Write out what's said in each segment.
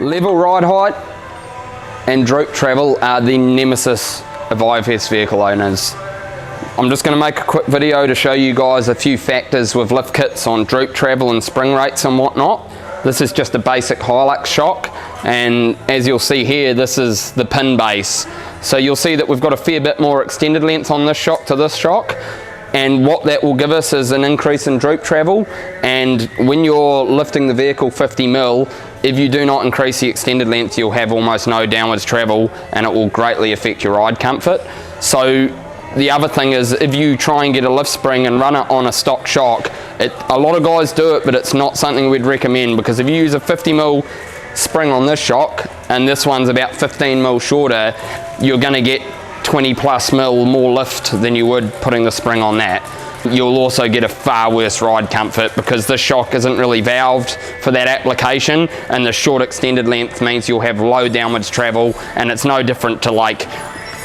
Level ride height and droop travel are the nemesis of IFS vehicle owners. I'm just going to make a quick video to show you guys a few factors with lift kits on droop travel and spring rates and whatnot. This is just a basic Hilux shock, and as you'll see here, this is the pin base. So you'll see that we've got a fair bit more extended length on this shock to this shock, and what that will give us is an increase in droop travel. And when you're lifting the vehicle 50 mil, if you do not increase the extended length, you'll have almost no downwards travel, and it will greatly affect your ride comfort. So the other thing is, if you try and get a lift spring and run it on a stock shock, a lot of guys do it, but it's not something we'd recommend, because if you use a 50 mil spring on this shock and this one's about 15 mil shorter, you're going to get 20 plus mil more lift than you would putting the spring on that. You'll also get a far worse ride comfort, because this shock isn't really valved for that application, and the short extended length means you'll have low downwards travel, and it's no different to like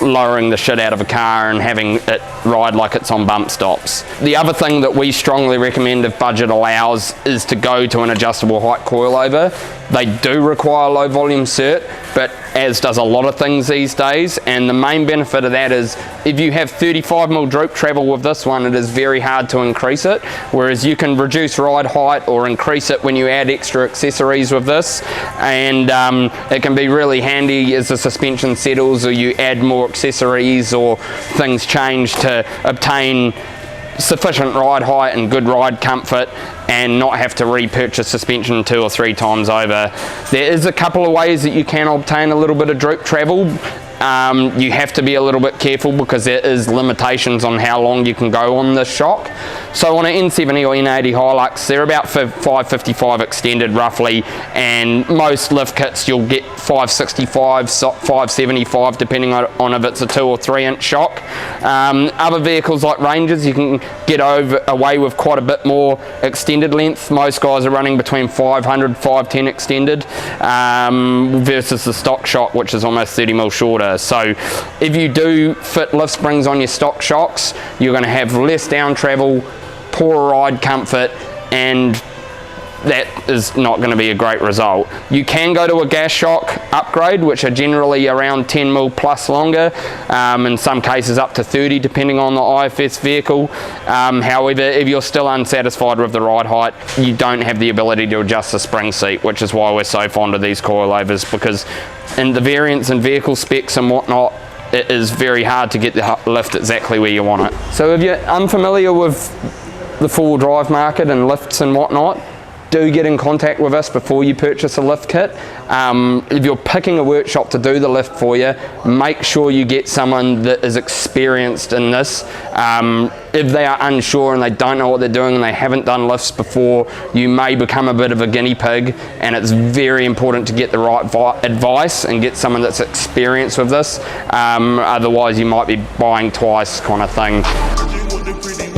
lowering the shit out of a car and having it ride like it's on bump stops. The other thing that we strongly recommend, if budget allows, is to go to an adjustable height coilover. They do require low volume cert, but as does a lot of things these days, and the main benefit of that is if you have 35 mil droop travel with this one, it is very hard to increase it, whereas you can reduce ride height or increase it when you add extra accessories with this, and it can be really handy as the suspension settles or you add more accessories or things change to obtain sufficient ride height and good ride comfort and not have to repurchase suspension 2 or 3 times over. There is a couple of ways that you can obtain a little bit of droop travel. You have to be a little bit careful, because there is limitations on how long you can go on this shock. So on an N70 or N80 Hilux, they're about 555 extended roughly, and most lift kits you'll get 565, 575 depending on if it's a 2 or 3 inch shock. Other vehicles like Rangers, you can get away with quite a bit more extended length. Most guys are running between 500, 510 extended versus the stock shock, which is almost 30 mil shorter. So if you do fit lift springs on your stock shocks, you're going to have less down travel, poorer ride comfort, and that is not going to be a great result. You can go to a gas shock upgrade, which are generally around 10 mil plus longer, in some cases up to 30 depending on the IFS vehicle. However, if you're still unsatisfied with the ride height, you don't have the ability to adjust the spring seat, which is why we're so fond of these coilovers, because in the variants and vehicle specs and whatnot, it is very hard to get the lift exactly where you want it. So if you're unfamiliar with the four-wheel drive market and lifts and whatnot, do get in contact with us before you purchase a lift kit. If you're picking a workshop to do the lift for you, make sure you get someone that is experienced in this. If they are unsure and they don't know what they're doing and they haven't done lifts before, you may become a bit of a guinea pig, and it's very important to get the right advice and get someone that's experienced with this. Otherwise you might be buying twice, kind of thing.